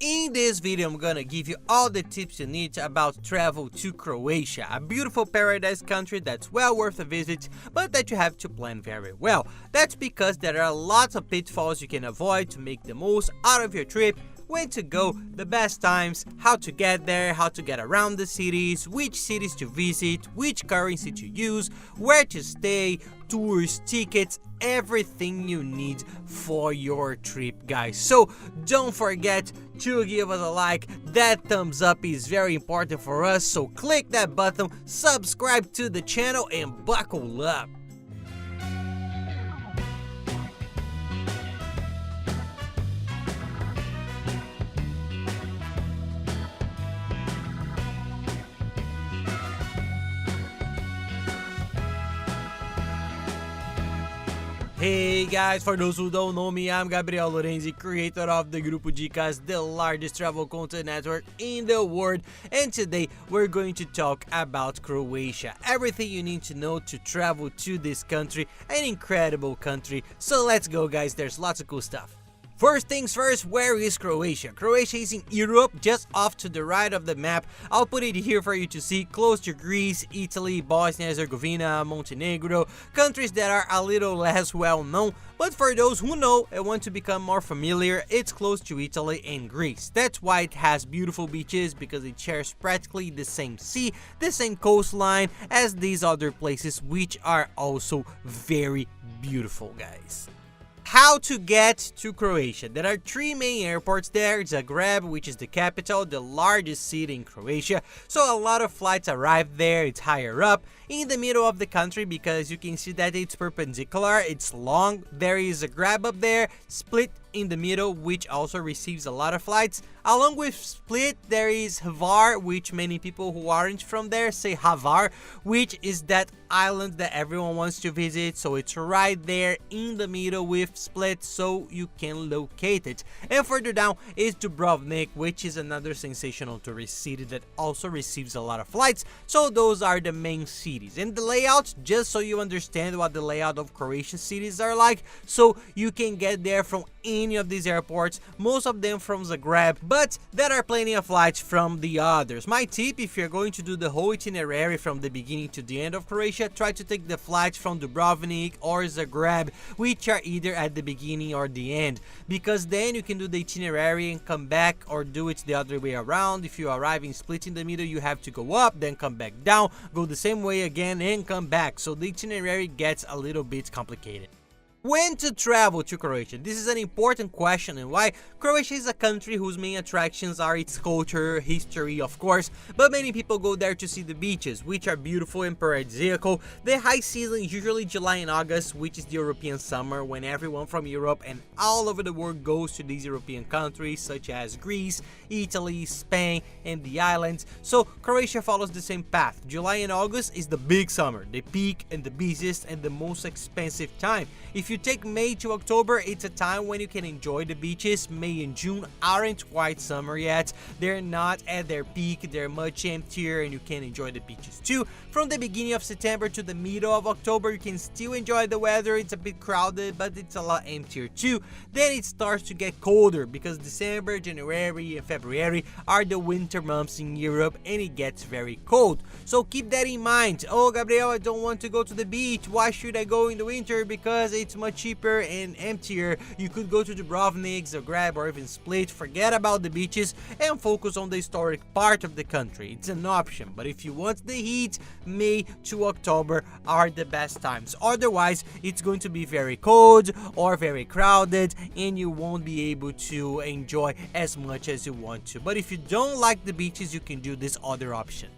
In this video, I'm gonna give you all the tips you need about travel to Croatia, a beautiful paradise country that's well worth a visit, but that you have to plan very well. That's because there are lots of pitfalls you can avoid to make the most out of your trip, when to go, the best times, how to get there, how to get around the cities, which cities to visit, which currency to use, where to stay, tours, tickets, everything you need for your trip, guys. So don't forget to give us a like. That thumbs up is very important for us, so click that button, subscribe to the channel, and buckle up. Hey guys, for those who don't know me, I'm Gabriel Lorenzi, creator of the Grupo Dicas, the largest travel content network in the world, and today we're going to talk about Croatia. Everything you need to know to travel to this country, an incredible country. So let's go, guys, there's lots of cool stuff. First things first, where is Croatia? Croatia is in Europe, just off to the right of the map. I'll put it here for you to see, close to Greece, Italy, Bosnia-Herzegovina, Montenegro, countries that are a little less well known, but for those who know and want to become more familiar, it's close to Italy and Greece. That's why it has beautiful beaches, because it shares practically the same sea, the same coastline as these other places, which are also very beautiful, guys. How to get to Croatia? There are three main airports there. Zagreb, which is the capital, the largest city in Croatia, so a lot of flights arrive there. It's higher up in the middle of the country, because you can see that it's perpendicular, it's long. There is Zagreb up there, Split in the middle, which also receives a lot of flights. Along with Split, there is Hvar, which many people who aren't from there say Hvar, which is that island that everyone wants to visit, so it's right there in the middle with Split, so you can locate it. And further down is Dubrovnik, which is another sensational tourist city that also receives a lot of flights. So those are the main cities. And the layout, just so you understand what the layout of Croatian cities are like, so you can get there from any of these airports, most of them from Zagreb, but there are plenty of flights from the others. My tip, if you're going to do the whole itinerary from the beginning to the end of Croatia, try to take the flights from Dubrovnik or Zagreb, which are either at the beginning or the end, because then you can do the itinerary and come back, or do it the other way around. If you arrive in Split in the middle, you have to go up, then come back down, go the same way again and come back, so the itinerary gets a little bit complicated. When to travel to Croatia? This is an important question, and why? Croatia is a country whose main attractions are its culture, history, of course, but many people go there to see the beaches, which are beautiful and paradisiacal. The high season is usually July and August, which is the European summer, when everyone from Europe and all over the world goes to these European countries, such as Greece, Italy, Spain, and the islands. So Croatia follows the same path. July and August is the big summer, the peak and the busiest and the most expensive time. If you take May to October, it's a time when you can enjoy the beaches. May and June aren't quite summer yet. They're not at their peak, they're much emptier, and you can enjoy the beaches too. From the beginning of September to the middle of October, you can still enjoy the weather. It's a bit crowded, but it's a lot emptier too. Then it starts to get colder, because December, January, and February are the winter months in Europe, and it gets very cold. So keep that in mind. Oh, Gabriel, I don't want to go to the beach. Why should I go in the winter? Because it's much cheaper and emptier. You could go to Dubrovnik, Zagreb, or even Split. Forget about the beaches and focus on the historic part of the country. It's an option, but if you want the heat, May to October are the best times. Otherwise, it's going to be very cold or very crowded, and you won't be able to enjoy as much as you want to. But if you don't like the beaches, you can do this other option.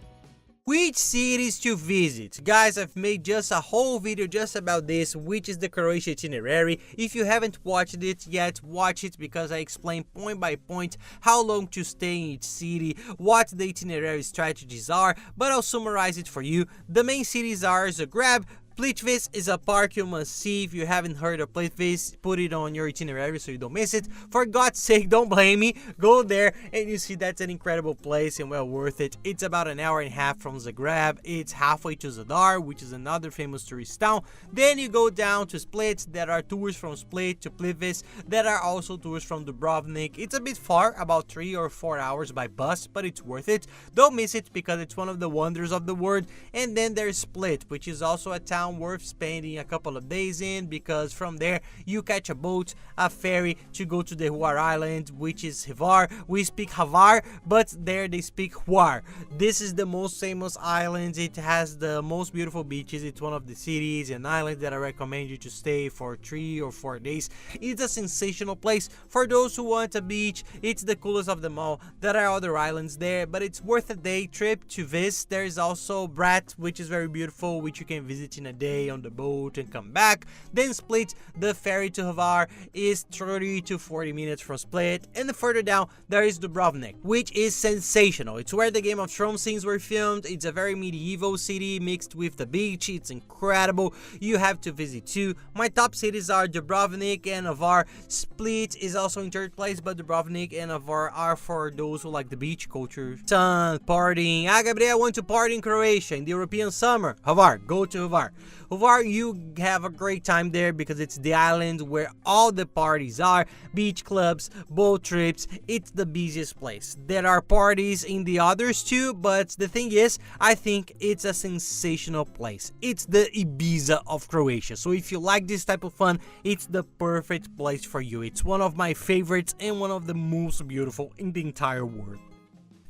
Which cities to visit? Guys, I've made just a whole video just about this, which is the Croatia itinerary. If you haven't watched it yet, watch it, because I explain point by point how long to stay in each city, what the itinerary strategies are, but I'll summarize it for you. The main cities are Zagreb, Splitvice is a park you must see. If you haven't heard of Splitvice, put it on your itinerary so you don't miss it. For God's sake, don't blame me. Go there and you see that's an incredible place and well worth it. It's about an hour and a half from Zagreb. It's halfway to Zadar, which is another famous tourist town. Then you go down to Split. There are tours from Split to Splitvice. There are also tours from Dubrovnik. It's a bit far, about 3 or 4 hours by bus, but it's worth it. Don't miss it because it's one of the wonders of the world. And then there's Split, which is also a town worth spending a couple of days in, because from there you catch a boat, a ferry to go to the Hvar Island, which is Hvar. We speak Hvar, but there they speak Hvar. This is the most famous island. It has the most beautiful beaches. It's one of the cities and islands that I recommend you to stay for 3 or 4 days. It's a sensational place for those who want a beach. It's the coolest of them all. There are other islands there, but it's worth a day trip to visit. There is also Brat, which is very beautiful, which you can visit in a day on the boat and come back. Then Split, the ferry to Hvar is 30 to 40 minutes from Split, and further down there is Dubrovnik, which is sensational. It's where the Game of Thrones scenes were filmed. It's a very medieval city mixed with the beach. It's incredible. You have to visit too. My top cities are Dubrovnik and Hvar. Split is also in third place, but Dubrovnik and Hvar are for those who like the beach culture, sun, partying. Gabriel, I want to party in Croatia in the European summer. Hvar, go to Hvar. Hvar, you have a great time there because it's the island where all the parties are, beach clubs, boat trips. It's the busiest place. There are parties in the others too, but the thing is, I think it's a sensational place. It's the Ibiza of Croatia. So if you like this type of fun, it's the perfect place for you. It's one of my favorites and one of the most beautiful in the entire world.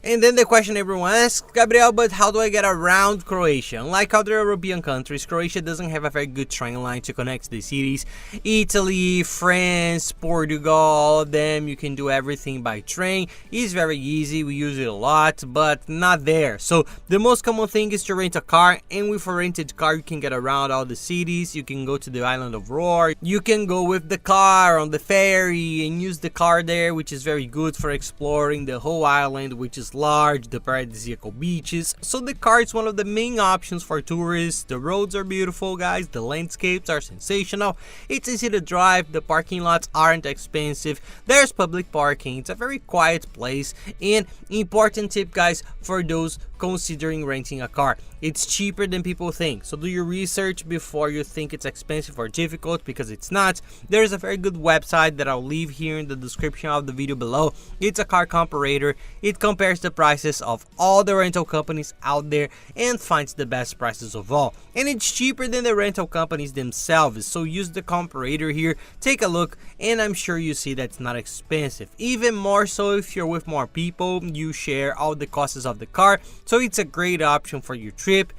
And then the question everyone asks, Gabriel, but how do I get around Croatia? Unlike other European countries, Croatia doesn't have a very good train line to connect the cities. Italy, France, Portugal, all of them, you can do everything by train. It's very easy, we use it a lot, but not there. So the most common thing is to rent a car, and with a rented car you can get around all the cities. You can go to the island of Roar, you can go with the car on the ferry and use the car there, which is very good for exploring the whole island, which is large, the paradisiacal beaches. So the car is one of the main options for tourists. The roads are beautiful, guys. The landscapes are sensational. It's easy to drive. The parking lots aren't expensive. There's public parking. It's a very quiet place. And important tip, guys, for those considering renting a car, it's cheaper than people think. So do your research before you think it's expensive or difficult, because it's not. There's a very good website that I'll leave here in the description of the video below. It's a car comparator. It compares the prices of all the rental companies out there and finds the best prices of all. And it's cheaper than the rental companies themselves. So use the comparator here, take a look, and I'm sure you see that's not expensive. Even more so if you're with more people, you share all the costs of the car. So it's a great option for your trip.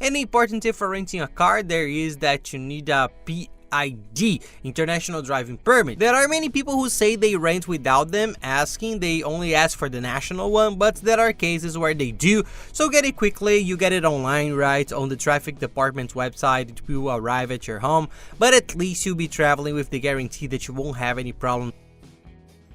An important tip for renting a car there is that you need a PID, International Driving Permit. There are many people who say they rent without them asking, they only ask for the national one, but there are cases where they do. So get it quickly, you get it online, right, on the traffic department's website. It will arrive at your home, but at least you'll be traveling with the guarantee that you won't have any problem.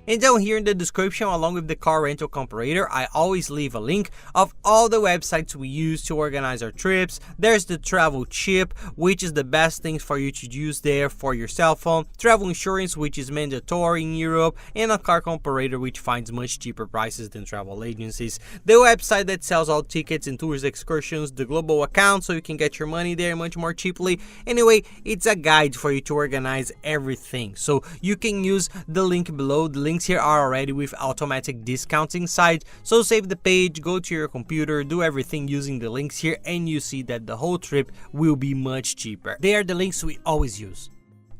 And down here in the description, along with the car rental comparator, I always leave a link of all the websites we use to organize our trips. There's the travel chip, which is the best things for you to use there for your cell phone, travel insurance, which is mandatory in Europe, and a car comparator, which finds much cheaper prices than travel agencies. The website that sells all tickets and tours excursions, the global account, so you can get your money there much more cheaply. Anyway, it's a guide for you to organize everything. So you can use the link below. The links here are already with automatic discounting site, so save the page, go to your computer, do everything using the links here, and you see that the whole trip will be much cheaper. They are the links we always use.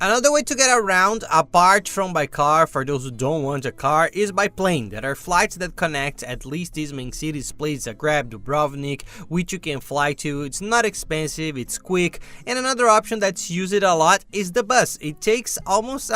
Another way to get around, apart from by car, for those who don't want a car, is by plane. There are flights that connect at least these main cities, Split, Zagreb, Dubrovnik, which you can fly to. It's not expensive, it's quick. And another option that's used a lot is the bus. It takes almost,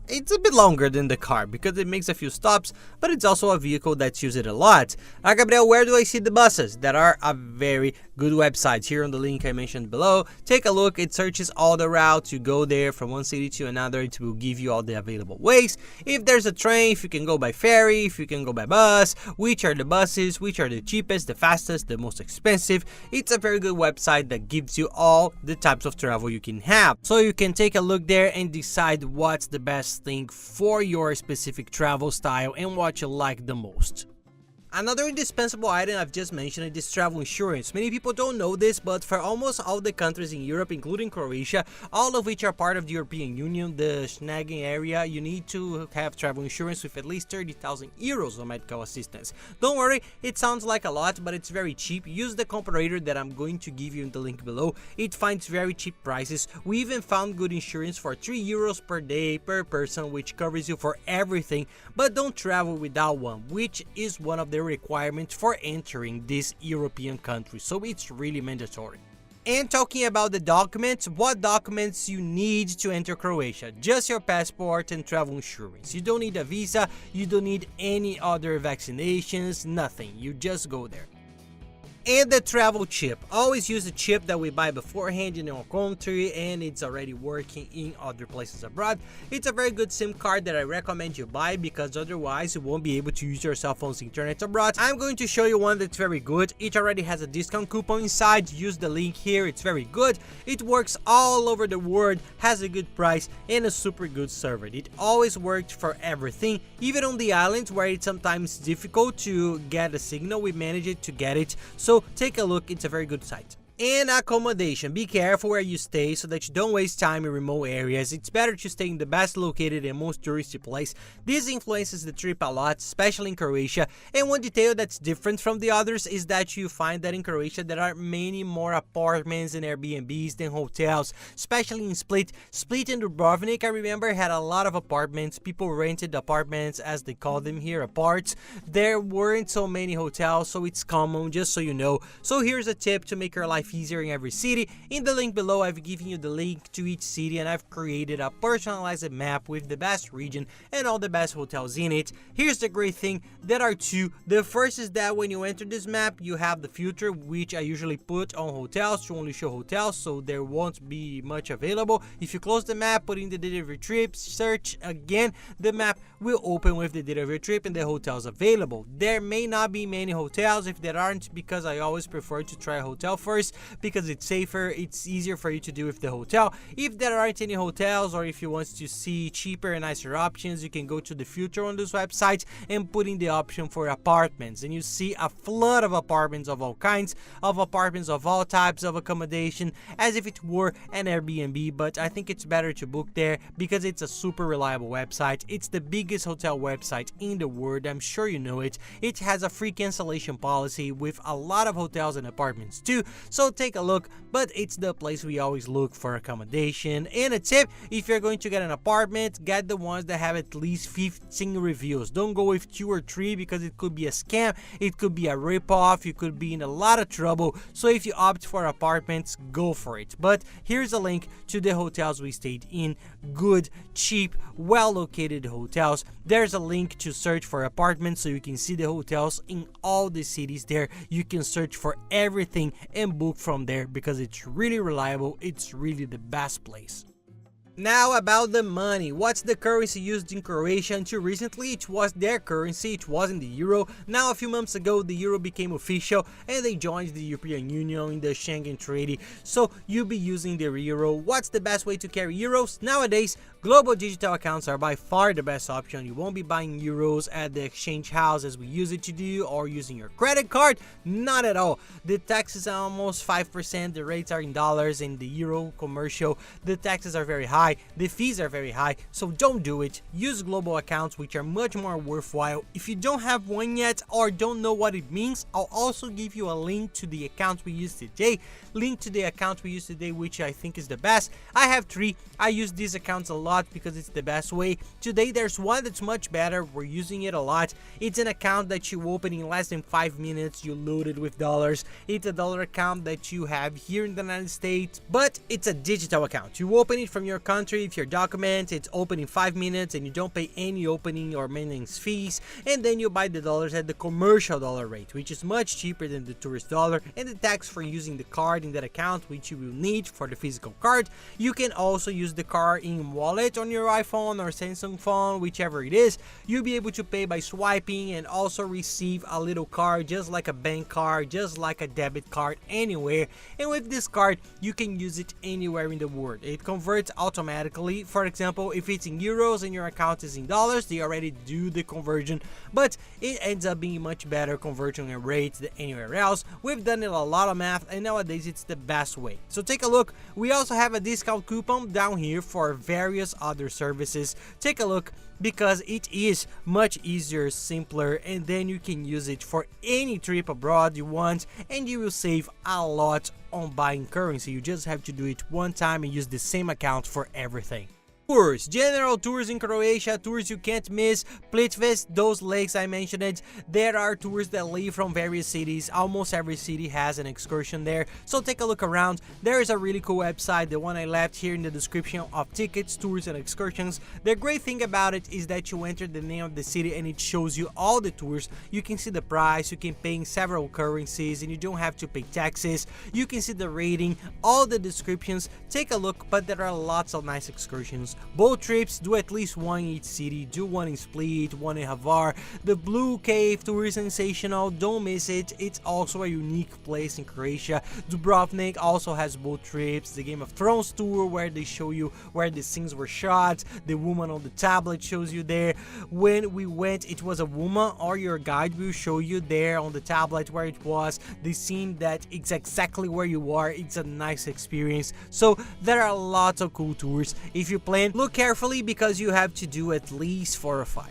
it's a bit longer than the car because it makes a few stops, but it's also a vehicle that's used a lot. Gabriel, where do I see the buses? There are a very good website here on the link I mentioned below. Take a look, it searches all the routes, you go there from one city to another, it will give you all the available ways. If there's a train, if you can go by ferry, if you can go by bus, which are the buses, which are the cheapest, the fastest, the most expensive. It's a very good website that gives you all the types of travel you can have. So you can take a look there and decide what's the best thing for your specific travel style and what you like the most. Another indispensable item I've just mentioned is travel insurance. Many people don't know this, but for almost all the countries in Europe, including Croatia, all of which are part of the European Union, the Schengen area, you need to have travel insurance with at least 30,000 euros of medical assistance. Don't worry, it sounds like a lot, but it's very cheap. Use the comparator that I'm going to give you in the link below. It finds very cheap prices. We even found good insurance for 3 euros per day per person, which covers you for everything, but don't travel without one, which is one of the requirements for entering this European country, so it's really mandatory. And talking about the documents, what documents you need to enter Croatia? Just your passport and travel insurance. You don't need a visa, you don't need any other vaccinations, nothing. You just go there. And the travel chip. Always use a chip that we buy beforehand in our country and it's already working in other places abroad. It's a very good SIM card that I recommend you buy because otherwise you won't be able to use your cell phone's internet abroad. I'm going to show you one that's very good. It already has a discount coupon inside. Use the link here. It's very good. It works all over the world, has a good price and a super good server. It always worked for everything. Even on the islands where it's sometimes difficult to get a signal, we managed to get it. So take a look, it's a very good site. And accommodation. Be careful where you stay so that you don't waste time in remote areas. It's better to stay in the best located and most touristy place. This influences the trip a lot, especially in Croatia. And one detail that's different from the others is that you find that in Croatia there are many more apartments and Airbnbs than hotels, especially in Split. Split and Dubrovnik, I remember, had a lot of apartments. People rented apartments, as they call them here, aparts. There weren't so many hotels, so it's common, just so you know. So here's a tip to make your life easier in every city. In the link below, I've given you the link to each city and I've created a personalized map with the best region and all the best hotels in it. Here's the great thing, there are two. The first is that when you enter this map, you have the filter, which I usually put on hotels to only show hotels, so there won't be much available. If you close the map, put in the date of your trip, search again, the map will open with the date of your trip and the hotels available. There may not be many hotels. If there aren't, because I always prefer to try a hotel first, because it's safer, it's easier for you to do with the hotel. If there aren't any hotels, or if you want to see cheaper and nicer options, you can go to the filter on this website and put in the option for apartments, and you see a flood of apartments of all kinds, of apartments of all types of accommodation, as if it were an Airbnb. But I think it's better to book there because it's a super reliable website. It's the biggest hotel website in the world, I'm sure you know it. It has a free cancellation policy with a lot of hotels and apartments too, so take a look, but it's the place we always look for accommodation. And a tip, if you're going to get an apartment, get the ones that have at least 15 reviews. Don't go with 2 or 3 because it could be a scam, it could be a rip-off, you could be in a lot of trouble. So if you opt for apartments, go for it. But here's a link to the hotels we stayed in. Good, cheap, well-located hotels. There's a link to search for apartments so you can see the hotels in all the cities there. You can search for everything and book from there because it's really reliable. It's really the best place. Now about the money. What's the currency used in Croatia? Until recently it was their currency, it wasn't the euro. Now a few months ago the euro became official and they joined the European Union in the Schengen Treaty, so you'll be using the euro. What's the best way to carry euros? Nowadays, global digital accounts are by far the best option. You won't be buying euros at the exchange house as we use it to do, or using your credit card. Not at all. The taxes are almost 5%, the rates are in dollars. In the euro commercial, the taxes are very high, the fees are very high, so don't do it. Use global accounts, which are much more worthwhile. If you don't have one yet or don't know what it means, I'll also give you a link to the accounts we use today. Which I think is the best. I have 3. I use these accounts a lot because it's the best way. Today there's one that's much better. We're using it a lot. It's an account that you open in less than 5 minutes. You load it with dollars. It's a dollar account that you have here in the United States, but it's a digital account. You open it from your country country with your documents. It's open in 5 minutes and you don't pay any opening or maintenance fees. And then you buy the dollars at the commercial dollar rate, which is much cheaper than the tourist dollar. And the tax for using the card in that account, which you will need for the physical card. You can also use the card in wallet on your iPhone or Samsung phone, whichever it is. You'll be able to pay by swiping and also receive a little card, just like a bank card, just like a debit card anywhere. And with this card, you can use it anywhere in the world. It converts automatically. For example, if it's in euros and your account is in dollars, they already do the conversion, but it ends up being much better converting a rate than anywhere else. We've done it a lot of math and nowadays it's the best way. So take a look. We also have a discount coupon down here for various other services. Take a look, because it is much easier, simpler, and then you can use it for any trip abroad you want, and you will save a lot on buying currency. You just have to do it one time and use the same account for everything. Tours, general tours in Croatia, tours you can't miss. Plitvice, those lakes I mentioned, there are tours that leave from various cities. Almost every city has an excursion there, so take a look around. There is a really cool website, the one I left here in the description, of tickets, tours, and excursions. The great thing about it is that you enter the name of the city and it shows you all the tours. You can see the price, you can pay in several currencies, and you don't have to pay taxes. You can see the rating, all the descriptions. Take a look, but there are lots of nice excursions. Boat trips, do at least one in each city. Do one in Split, one in Hvar. The Blue Cave tour is sensational, don't miss it. It's also a unique place in Croatia. Dubrovnik also has boat trips. The Game of Thrones tour, where they show you where the scenes were shot. The woman on the tablet shows you there. When we went, it was a woman, or your guide will show you there on the tablet where it was. The scene that it's exactly where you are. It's a nice experience. So there are lots of cool tours. If you plan, look carefully, because you have to do at least 4 or 5.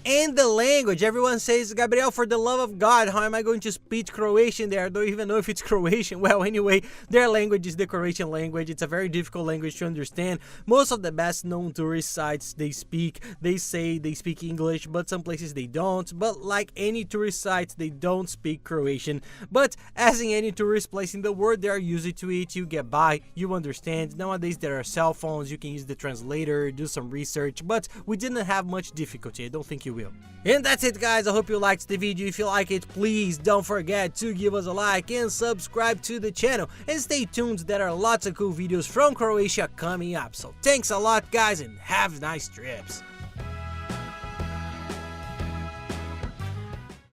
And the language, everyone says, Gabriel, for the love of God, how am I going to speak Croatian there? I don't even know if it's Croatian. Well, anyway, their language is the Croatian language. It's a very difficult language to understand. Most of the best known tourist sites they say they speak English, but some places they don't. But like any tourist sites, they don't speak Croatian. But as in any tourist place in the world, they are used to it. You get by, you understand. Nowadays there are cell phones, you can use the translator, do some research, but we didn't have much difficulty. I don't think you will. And that's it, guys. I hope you liked the video. If you like it, please don't forget to give us a like and subscribe to the channel, and stay tuned. There are lots of cool videos from Croatia coming up. So thanks a lot, guys, and have nice trips.